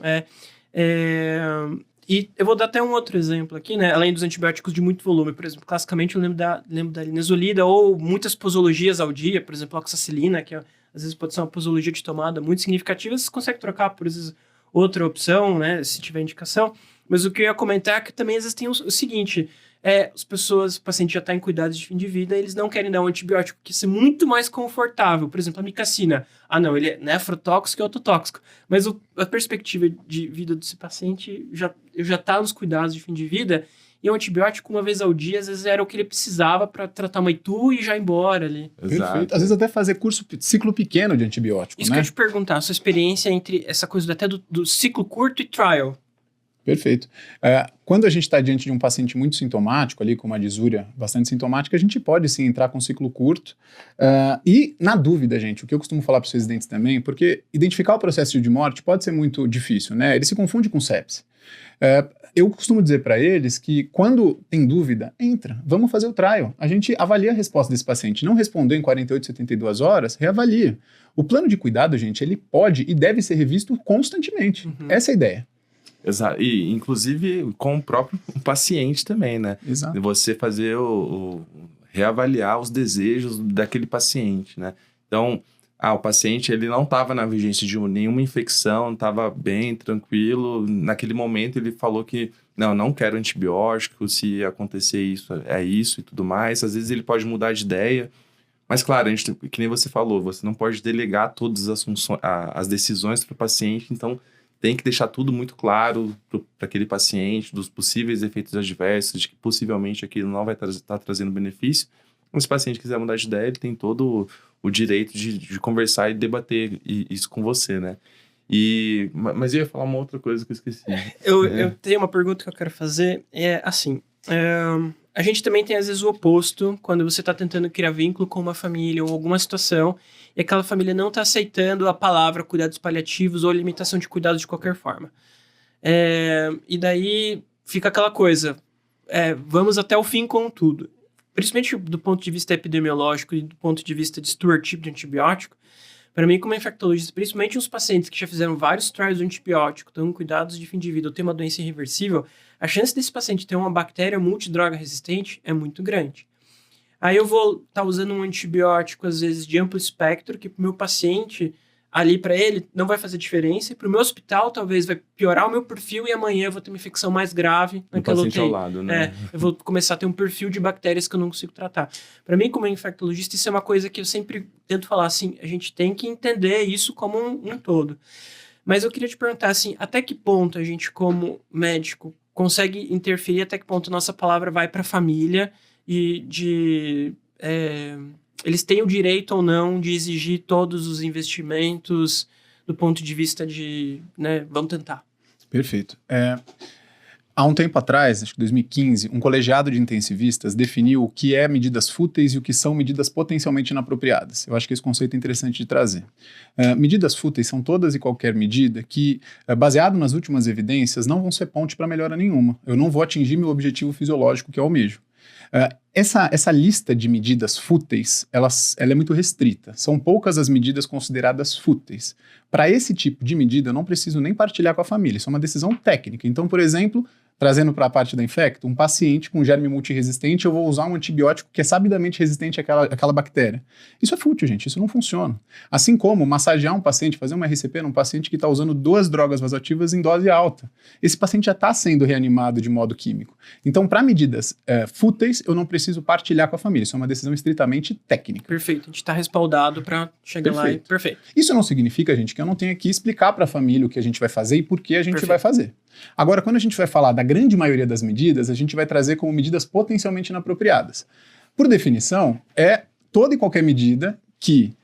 E eu vou dar até um outro exemplo aqui, né? Além dos antibióticos de muito volume. Por exemplo, classicamente eu lembro da linezolida ou muitas posologias ao dia, por exemplo, a oxacilina, que às vezes pode ser uma posologia de tomada muito significativa. Você consegue trocar por vezes outra opção, né? Se tiver indicação. Mas o que eu ia comentar é que também existem o seguinte... as pessoas, o paciente já está em cuidados de fim de vida, eles não querem dar um antibiótico que seja muito mais confortável. Por exemplo, a micacina. Não, ele é nefrotóxico e ototóxico. Mas a perspectiva de vida desse paciente já está nos cuidados de fim de vida. E o antibiótico, uma vez ao dia, às vezes era o que ele precisava para tratar uma itu e já ir embora ali. Exato. Perfeito. Às vezes até fazer ciclo pequeno de antibiótico, Isso que eu ia te perguntar, a sua experiência entre essa coisa até do ciclo curto e trial. Perfeito. Quando a gente está diante de um paciente muito sintomático, ali com uma disúria bastante sintomática, a gente pode sim entrar com ciclo curto. E na dúvida, gente, o que eu costumo falar para os residentes também, porque identificar o processo de morte pode ser muito difícil, né? Ele se confunde com sepse. Eu costumo dizer para eles que quando tem dúvida, entra, vamos fazer o trial. A gente avalia a resposta desse paciente. Não respondeu em 48, 72 horas, reavalia. O plano de cuidado, gente, ele pode e deve ser revisto constantemente. Essa é a ideia. Exato, e inclusive com o próprio paciente também, né? Exato. Você fazer reavaliar os desejos daquele paciente, né? Então, o paciente ele não estava na vigência de nenhuma infecção, estava bem, tranquilo. Naquele momento ele falou que não quero antibiótico, se acontecer isso, é isso e tudo mais. Às vezes ele pode mudar de ideia. Mas, claro, que nem você falou, você não pode delegar todas as decisões para o paciente, então tem que deixar tudo muito claro para aquele paciente, dos possíveis efeitos adversos, de que possivelmente aquilo não vai estar trazendo benefício. Mas se o paciente quiser mudar de ideia, ele tem todo o direito de conversar e debater isso com você, né? Mas eu ia falar uma outra coisa que eu esqueci. Eu tenho uma pergunta que eu quero fazer, a gente também tem às vezes o oposto, quando você está tentando criar vínculo com uma família ou alguma situação, e aquela família não está aceitando a palavra cuidados paliativos ou limitação de cuidados de qualquer forma. E daí fica aquela coisa, vamos até o fim com tudo. Principalmente do ponto de vista epidemiológico e do ponto de vista de stewardship de antibiótico, para mim, como infectologista, principalmente os pacientes que já fizeram vários trials de antibiótico, estão em cuidados de fim de vida ou têm uma doença irreversível, a chance desse paciente ter uma bactéria multidroga resistente é muito grande. Aí eu vou estar usando um antibiótico, às vezes, de amplo espectro, que para o meu paciente, ali para ele, não vai fazer diferença. E para o meu hospital, talvez, vai piorar o meu perfil e amanhã eu vou ter uma infecção mais grave. O paciente ao lado, né? Eu vou começar a ter um perfil de bactérias que eu não consigo tratar. Para mim, como infectologista, isso é uma coisa que eu sempre tento falar, assim, a gente tem que entender isso como um todo. Mas eu queria te perguntar, assim, até que ponto a gente, como médico, consegue interferir, até que ponto a nossa palavra vai para a família e de eles têm o direito ou não de exigir todos os investimentos do ponto de vista de, né, vamos tentar. Perfeito. Há um tempo atrás, acho que 2015, um colegiado de intensivistas definiu o que é medidas fúteis e o que são medidas potencialmente inapropriadas. Eu acho que esse conceito é interessante de trazer. Medidas fúteis são todas e qualquer medida que, baseado nas últimas evidências, não vão ser ponte para melhora nenhuma. Eu não vou atingir meu objetivo fisiológico, que eu almejo. Essa lista de medidas fúteis, ela é muito restrita. São poucas as medidas consideradas fúteis. Para esse tipo de medida, eu não preciso nem partilhar com a família. Isso é uma decisão técnica. Então, por exemplo, trazendo para a parte da infecto, um paciente com germe multiresistente, eu vou usar um antibiótico que é sabidamente resistente àquela bactéria. Isso é fútil, gente. Isso não funciona. Assim como massagear um paciente, fazer uma RCP num paciente que está usando 2 drogas vasoativas em dose alta. Esse paciente já está sendo reanimado de modo químico. Então, para medidas fúteis, eu não preciso partilhar com a família. Isso é uma decisão estritamente técnica. Perfeito. A gente está respaldado para chegar lá e... Perfeito. Isso não significa, gente, que eu não tenha que explicar para a família o que a gente vai fazer e por que a gente vai fazer. Agora, quando a gente vai falar da grande maioria das medidas, a gente vai trazer como medidas potencialmente inapropriadas. Por definição, é toda e qualquer medida que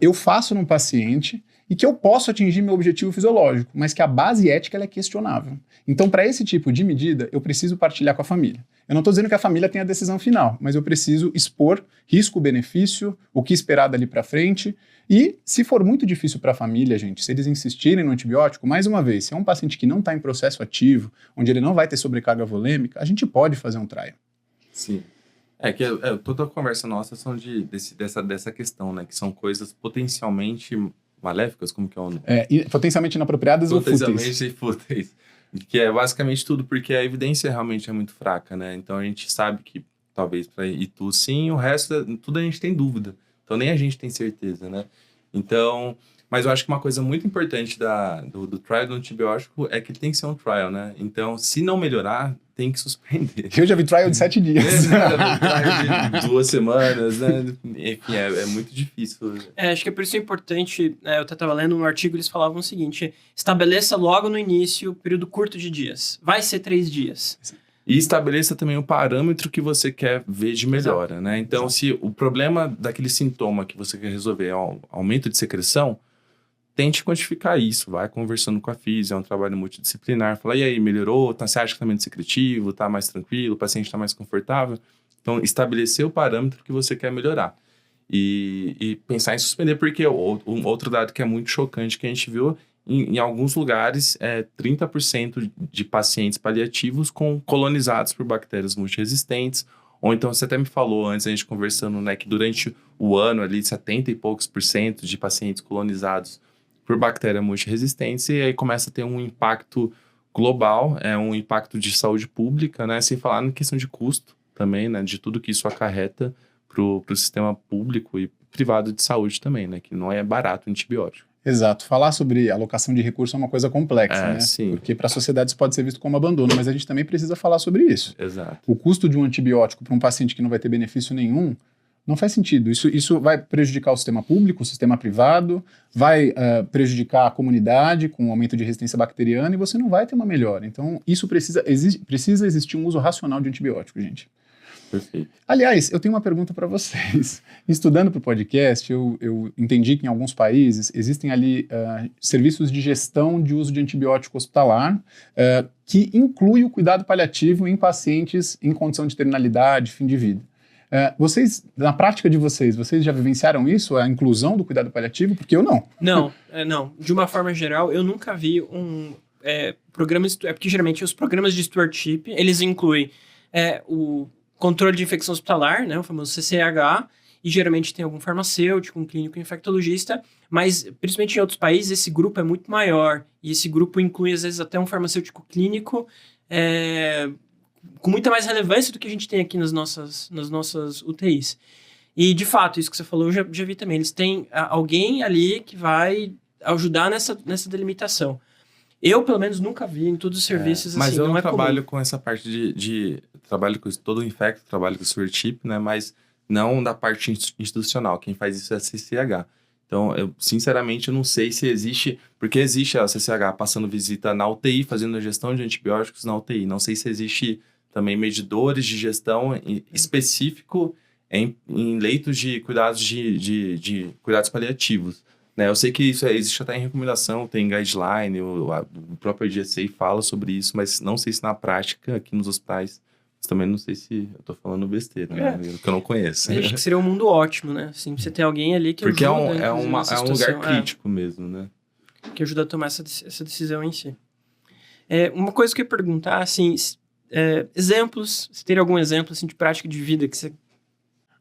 eu faço num paciente e que eu posso atingir meu objetivo fisiológico, mas que a base ética ela é questionável. Então, para esse tipo de medida, eu preciso partilhar com a família. Eu não estou dizendo que a família tem a decisão final, mas eu preciso expor risco-benefício, o que esperar dali para frente. E se for muito difícil para a família, gente, se eles insistirem no antibiótico, mais uma vez, se é um paciente que não está em processo ativo, onde ele não vai ter sobrecarga volêmica, a gente pode fazer um trial. Sim. Toda a conversa nossa são dessa questão, né? Que são coisas potencialmente maléficas, como que é o nome? Potencialmente inapropriadas ou fúteis. Potencialmente fúteis. Que é basicamente tudo, porque a evidência realmente é muito fraca, né? Então a gente sabe que talvez para Itu sim, o resto, tudo a gente tem dúvida. Então nem a gente tem certeza, né? Então, mas eu acho que uma coisa muito importante do trial do antibiótico é que tem que ser um trial, né? Então, se não melhorar, tem que suspender. Eu já vi trial de 7 dias. Trial de 2 semanas, né? Enfim, é muito difícil. Acho que é por isso importante, eu estava lendo um artigo, eles falavam o seguinte: estabeleça logo no início, período curto de dias. Vai ser 3 dias. E estabeleça também o parâmetro que você quer ver de melhora, Exato. Né? Então, Exato. Se o problema daquele sintoma que você quer resolver é o aumento de secreção, tente quantificar isso, vai conversando com a física, é um trabalho multidisciplinar, fala, e aí, melhorou? Você acha que está menos secretivo, está mais tranquilo, o paciente está mais confortável? Então, estabelecer o parâmetro que você quer melhorar. E pensar em suspender, porque um outro dado que é muito chocante que a gente viu, em alguns lugares, 30% de pacientes paliativos colonizados por bactérias multiresistentes. Ou então, você até me falou antes, a gente conversando, né, que durante o ano, ali, 70 e poucos % de pacientes colonizados por bactérias multiresistentes, e aí começa a ter um impacto global, um impacto de saúde pública, né, sem falar na questão de custo também, né, de tudo que isso acarreta para o sistema público e privado de saúde também, né, que não é barato o antibiótico. Exato. Falar sobre alocação de recursos é uma coisa complexa, né? Sim. Porque para a sociedade isso pode ser visto como abandono, mas a gente também precisa falar sobre isso. Exato. O custo de um antibiótico para um paciente que não vai ter benefício nenhum não faz sentido. Isso vai prejudicar o sistema público, o sistema privado, vai prejudicar a comunidade com o aumento de resistência bacteriana e você não vai ter uma melhora. Então, isso precisa existir um uso racional de antibiótico, gente. Perfeito. Aliás, eu tenho uma pergunta para vocês. Estudando para o podcast, eu entendi que em alguns países existem ali serviços de gestão de uso de antibiótico hospitalar que inclui o cuidado paliativo em pacientes em condição de terminalidade, fim de vida. Vocês, na prática de vocês já vivenciaram isso, a inclusão do cuidado paliativo? Porque eu não. Não. De uma forma geral, eu nunca vi um programa... porque geralmente os programas de stewardship, eles incluem o controle de infecção hospitalar, né, o famoso CCH, e geralmente tem algum farmacêutico, um clínico infectologista, mas principalmente em outros países esse grupo é muito maior, e esse grupo inclui às vezes até um farmacêutico clínico com muita mais relevância do que a gente tem aqui nas nossas UTIs. E de fato, isso que você falou, eu já vi também, eles têm alguém ali que vai ajudar nessa delimitação. Eu, pelo menos, nunca vi em todos os serviços mas assim, eu não trabalho comum. com essa parte trabalho com todo o infecto, trabalho com o stewardship, né? Mas não da parte institucional. Quem faz isso é a CCH. Então, eu, sinceramente, eu não sei se existe... Porque existe a CCH passando visita na UTI, fazendo a gestão de antibióticos na UTI. Não sei se existe também medidores de gestão específico em leitos de cuidados de cuidados paliativos. Né? Eu sei que isso existe até em recomendação, tem guideline, o próprio IGSA fala sobre isso, mas não sei se na prática, aqui nos hospitais, mas também não sei se eu tô falando besteira, né? Que eu não conheço. Eu acho que seria um mundo ótimo, né? Assim, você ter alguém ali que porque ajuda... Porque é um lugar crítico mesmo, né? Que ajuda a tomar essa decisão em si. Uma coisa que eu ia perguntar, assim, exemplos, se teria algum exemplo, assim, de prática de vida que você...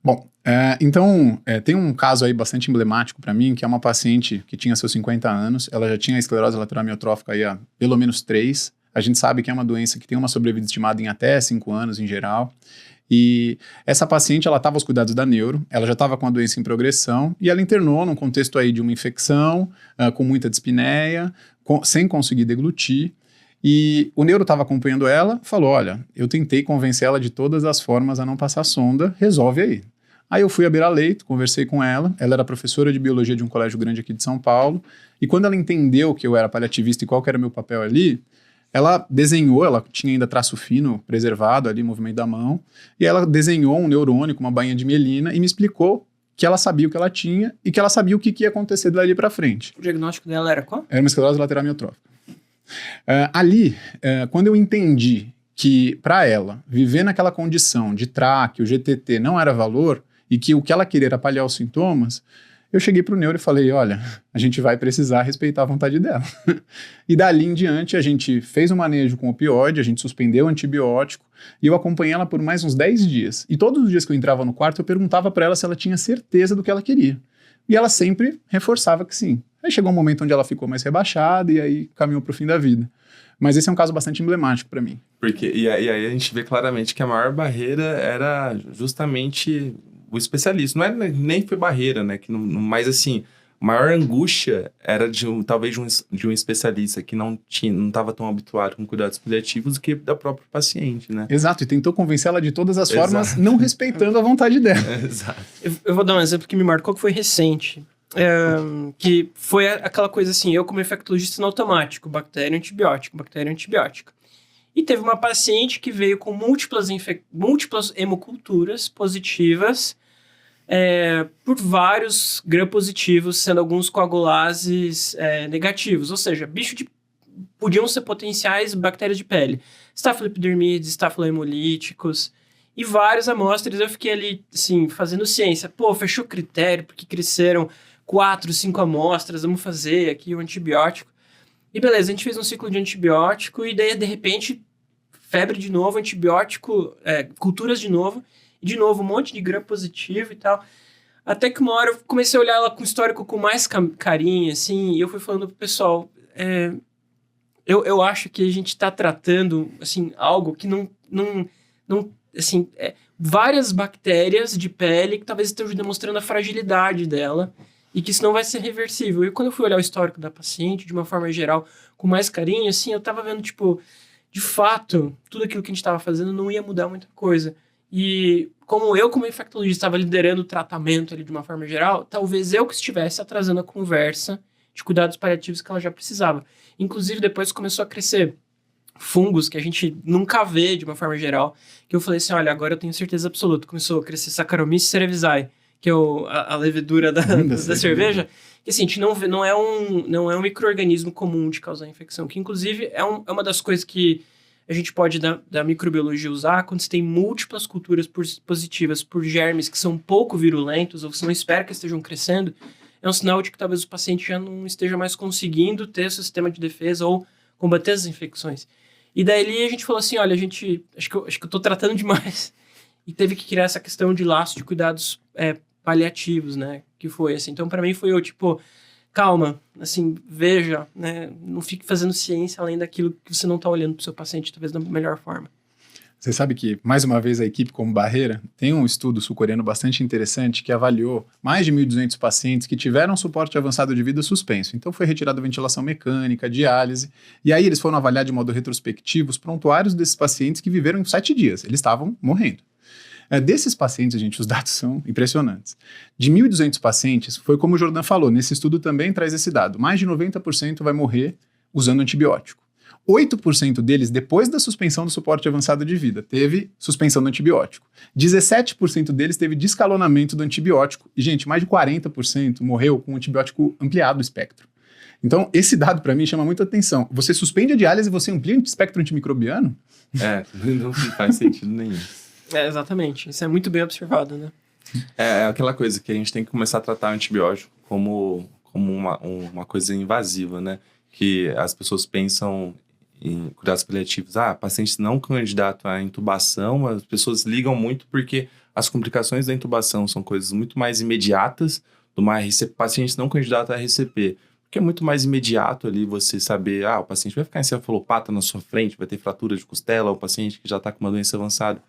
Bom, então, tem um caso aí bastante emblemático para mim, que é uma paciente que tinha seus 50 anos, ela já tinha esclerose lateral amiotrófica aí há pelo menos 3. A gente sabe que é uma doença que tem uma sobrevida estimada em até 5 anos em geral. E essa paciente, ela estava aos cuidados da neuro, ela já estava com a doença em progressão, e ela internou num contexto aí de uma infecção, com muita dispneia, sem conseguir deglutir. E o neuro estava acompanhando ela, falou, olha, eu tentei convencer ela de todas as formas a não passar sonda, resolve aí. Aí eu fui a beira-leito, conversei com ela era professora de biologia de um colégio grande aqui de São Paulo, e quando ela entendeu que eu era paliativista e qual que era o meu papel ali, ela desenhou, ela tinha ainda traço fino preservado ali, movimento da mão, e ela desenhou um neurônio com uma bainha de mielina e me explicou que ela sabia o que ela tinha e que ela sabia o que ia acontecer dali para frente. O diagnóstico dela era qual? Era uma esclerose lateral amiotrófica. Quando eu entendi que para ela, viver naquela condição de TRAC, o GTT não era valor e que o que ela queria era paliar os sintomas, eu cheguei pro neuro e falei, olha, a gente vai precisar respeitar a vontade dela. E dali em diante a gente fez um manejo com opioide, a gente suspendeu o antibiótico e eu acompanhei ela por mais uns 10 dias. E todos os dias que eu entrava no quarto eu perguntava para ela se ela tinha certeza do que ela queria. E ela sempre reforçava que sim. Aí chegou um momento onde ela ficou mais rebaixada e aí caminhou pro fim da vida. Mas esse é um caso bastante emblemático para mim. E aí a gente vê claramente que a maior barreira era justamente o especialista. Não é nem foi barreira, né? Mas assim, a maior angústia era talvez de um especialista que não estava tão habituado com cuidados paliativos do que da própria paciente, né? Exato, e tentou convencer ela de todas as formas, não respeitando a vontade dela. Exato. Eu vou dar um exemplo que me marcou, que foi recente. Que foi aquela coisa assim, eu como infectologista no automático, bactéria antibiótico. E teve uma paciente que veio com múltiplas hemoculturas positivas por vários gram-positivos, sendo alguns coagulases negativos. Ou seja, podiam ser potenciais bactérias de pele. Staphyloepidermides, estafilohemolíticos e várias amostras. Eu fiquei ali, assim, fazendo ciência. Pô, fechou critério, porque cresceram 4, 5 amostras, vamos fazer aqui o antibiótico. E beleza, a gente fez um ciclo de antibiótico e daí, de repente, febre de novo, antibiótico, culturas de novo, e de novo um monte de gram positivo e tal. Até que uma hora eu comecei a olhar ela com histórico com mais carinho, assim, e eu fui falando pro pessoal, eu acho que a gente tá tratando, assim, algo que não assim, várias bactérias de pele que talvez estejam demonstrando a fragilidade dela, e que isso não vai ser reversível. E quando eu fui olhar o histórico da paciente, de uma forma geral, com mais carinho, assim, eu tava vendo, tipo, de fato, tudo aquilo que a gente tava fazendo não ia mudar muita coisa. E como infectologista, estava liderando o tratamento ali de uma forma geral, talvez eu que estivesse atrasando a conversa de cuidados paliativos que ela já precisava. Inclusive, depois começou a crescer fungos que a gente nunca vê de uma forma geral, que eu falei assim, olha, agora eu tenho certeza absoluta. Começou a crescer Saccharomyces cerevisiae, que é a levedura da cerveja, que assim, a gente não é um micro-organismo comum de causar infecção, que inclusive é uma das coisas que a gente pode da microbiologia usar quando você tem múltiplas culturas positivas por germes que são pouco virulentos ou que você não espera que estejam crescendo, é um sinal de que talvez o paciente já não esteja mais conseguindo ter seu sistema de defesa ou combater as infecções. E daí a gente falou assim, olha, acho que eu tô tratando demais. E teve que criar essa questão de laço de cuidados paliativos, né? Que foi assim. Então, para mim, foi calma, assim, veja, né? Não fique fazendo ciência além daquilo que você não está olhando para o seu paciente, talvez da melhor forma. Você sabe que, mais uma vez, a equipe como barreira tem um estudo sul-coreano bastante interessante que avaliou mais de 1.200 pacientes que tiveram suporte avançado de vida suspenso. Então, foi retirada ventilação mecânica, diálise, e aí eles foram avaliar de modo retrospectivo os prontuários desses pacientes que viveram 7 dias. Eles estavam morrendo. Desses pacientes, gente, os dados são impressionantes. De 1.200 pacientes, foi como o Jordan falou, nesse estudo também traz esse dado, mais de 90% vai morrer usando antibiótico. 8% deles, depois da suspensão do suporte avançado de vida, teve suspensão do antibiótico. 17% deles teve descalonamento do antibiótico. E, gente, mais de 40% morreu com antibiótico ampliado o espectro. Então, esse dado para mim chama muita atenção. Você suspende a diálise e você amplia o espectro antimicrobiano? Não faz sentido nenhum. Exatamente. Isso é muito bem observado, né? É aquela coisa que a gente tem que começar a tratar o antibiótico como uma coisa invasiva, né? Que as pessoas pensam em cuidados paliativos. Paciente não candidato à intubação, as pessoas ligam muito porque as complicações da intubação são coisas muito mais imediatas do paciente não candidato a RCP. Porque é muito mais imediato ali você saber, o paciente vai ficar encefalopata na sua frente, vai ter fratura de costela, o paciente que já está com uma doença avançada.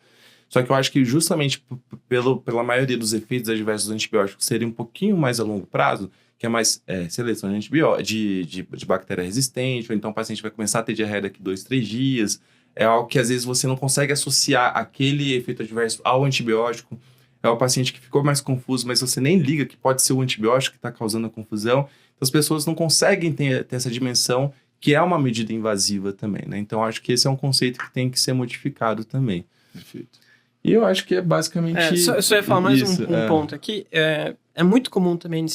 Só que eu acho que justamente pela maioria dos efeitos adversos dos antibióticos serem um pouquinho mais a longo prazo, que é mais seleção de bactéria resistente, ou então o paciente vai começar a ter diarreia daqui 2, 3 dias, é algo que às vezes você não consegue associar aquele efeito adverso ao antibiótico, é o paciente que ficou mais confuso, mas você nem liga que pode ser o antibiótico que está causando a confusão. Então as pessoas não conseguem ter essa dimensão, que é uma medida invasiva também, né? Então acho que esse é um conceito que tem que ser modificado também. Perfeito. E eu acho que é basicamente só ia falar mais isso, um ponto aqui. É muito comum também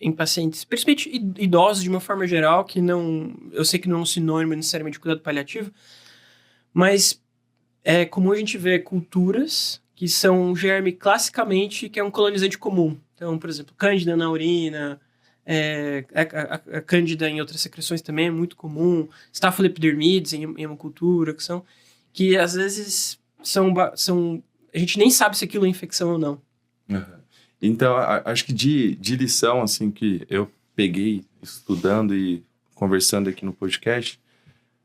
em pacientes, principalmente idosos de uma forma geral, que não... Eu sei que não é um sinônimo necessariamente de cuidado paliativo, mas é comum a gente ver culturas que são um germe classicamente que é um colonizante comum. Então, por exemplo, cândida na urina, a cândida em outras secreções também é muito comum, Staphyloepidermides em uma cultura, que às vezes são a gente nem sabe se aquilo é infecção ou não. Uhum. Então, acho que de lição, assim, que eu peguei estudando e conversando aqui no podcast,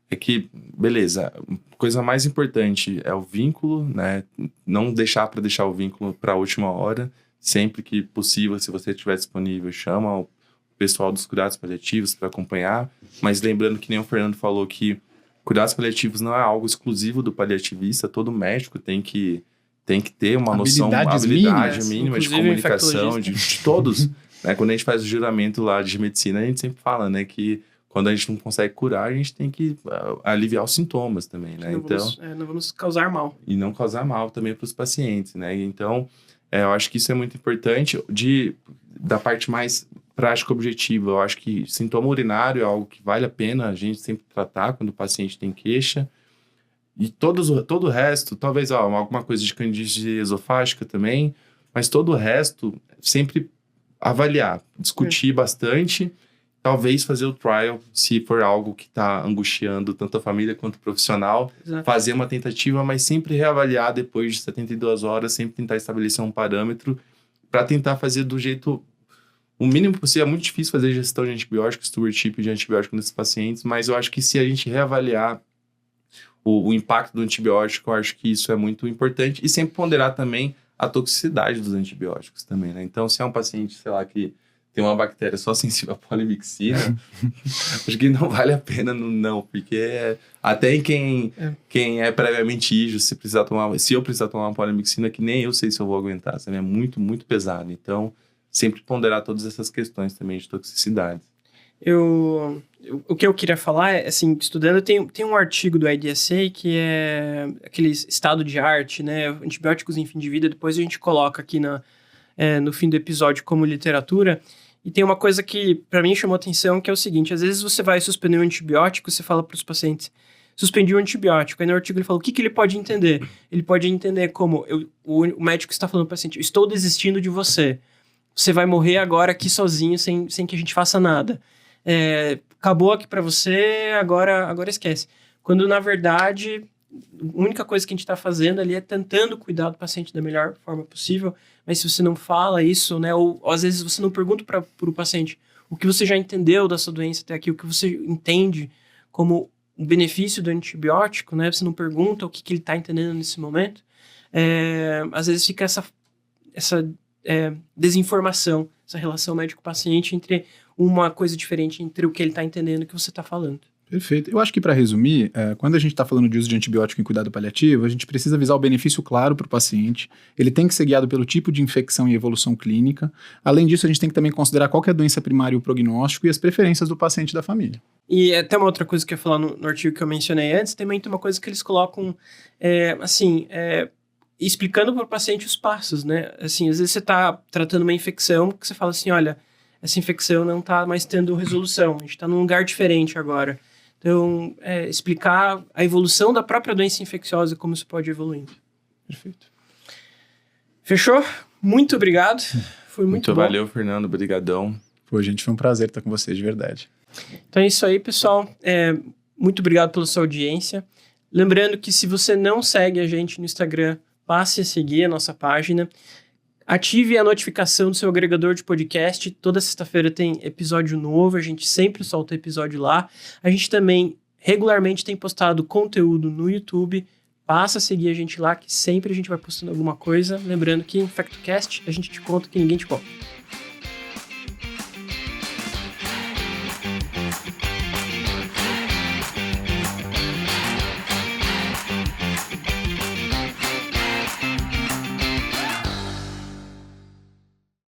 é que, beleza, a coisa mais importante é o vínculo, né? Não deixar o vínculo para a última hora. Sempre que possível, se você estiver disponível, chama o pessoal dos cuidados paliativos para acompanhar. Mas lembrando que nem o Fernando falou que cuidados paliativos não é algo exclusivo do paliativista. Todo médico tem que ter uma habilidade mínima de comunicação de todos. Né? Quando a gente faz o juramento lá de medicina, a gente sempre fala, né, que quando a gente não consegue curar, a gente tem que aliviar os sintomas também, né? Não vamos causar mal. E não causar mal também para os pacientes, né? Então, eu acho que isso é muito importante. Da parte mais prática objetiva, eu acho que sintoma urinário é algo que vale a pena a gente sempre tratar quando o paciente tem queixa. E todo o resto, talvez alguma coisa de candidíase esofágica também, mas todo o resto, sempre avaliar, discutir bastante, talvez fazer o trial, se for algo que está angustiando tanto a família quanto o profissional, Exato. Fazer uma tentativa, mas sempre reavaliar depois de 72 horas, sempre tentar estabelecer um parâmetro para tentar fazer do jeito o mínimo possível. É muito difícil fazer gestão de antibiótico, stewardship de antibiótico nesses pacientes, mas eu acho que se a gente reavaliar o impacto do antibiótico, eu acho que isso é muito importante. E sempre ponderar também a toxicidade dos antibióticos também, né? Então, se é um paciente, sei lá, que tem uma bactéria só sensível à polimixina, acho que não vale a pena, não, porque até em quem é previamente ígio, se eu precisar tomar uma polimixina, que nem eu sei se eu vou aguentar, sabe? É muito, muito pesado. Então, sempre ponderar todas essas questões também de toxicidade. O que eu queria falar é, assim, estudando, tem um artigo do IDSA que é aquele estado de arte, né? Antibióticos em fim de vida, depois a gente coloca aqui no fim do episódio como literatura. E tem uma coisa que, para mim, chamou atenção, que é o seguinte: às vezes você vai suspender um antibiótico, você fala para os pacientes, suspendi um antibiótico. Aí no artigo ele fala, o que ele pode entender? Ele pode entender como, o médico está falando para o paciente, eu estou desistindo de você. Você vai morrer agora aqui sozinho, sem que a gente faça nada. Acabou aqui para você, agora esquece. Quando, na verdade, a única coisa que a gente está fazendo ali é tentando cuidar do paciente da melhor forma possível, mas se você não fala isso, né, ou às vezes você não pergunta para o paciente o que você já entendeu da sua doença até aqui, o que você entende como o benefício do antibiótico, né, você não pergunta o que ele está entendendo nesse momento, às vezes fica essa desinformação, essa relação médico-paciente entre uma coisa diferente entre o que ele está entendendo e o que você está falando. Perfeito. Eu acho que, para resumir, quando a gente está falando de uso de antibiótico em cuidado paliativo, a gente precisa visar o benefício claro para o paciente. Ele tem que ser guiado pelo tipo de infecção e evolução clínica. Além disso, a gente tem que também considerar qual que é a doença primária e o prognóstico e as preferências do paciente e da família. E até uma outra coisa que eu ia falar no artigo que eu mencionei antes, também tem uma coisa que eles colocam, explicando para o paciente os passos, né? Assim, às vezes você está tratando uma infecção que você fala assim, olha, essa infecção não está mais tendo resolução, a gente está num lugar diferente agora. Então, explicar a evolução da própria doença infecciosa, como isso pode evoluindo. Perfeito. Fechou? Muito obrigado. Foi muito bom. Valeu, Fernando. Obrigadão. Pô, gente, foi um prazer estar com vocês, de verdade. Então é isso aí, pessoal. Muito obrigado pela sua audiência. Lembrando que se você não segue a gente no Instagram, passe a seguir a nossa página. Ative a notificação do seu agregador de podcast. Toda sexta-feira tem episódio novo. A gente sempre solta episódio lá. A gente também regularmente tem postado conteúdo no YouTube. Passa a seguir a gente lá, que sempre a gente vai postando alguma coisa. Lembrando que em InfectoCast a gente te conta que ninguém te conta.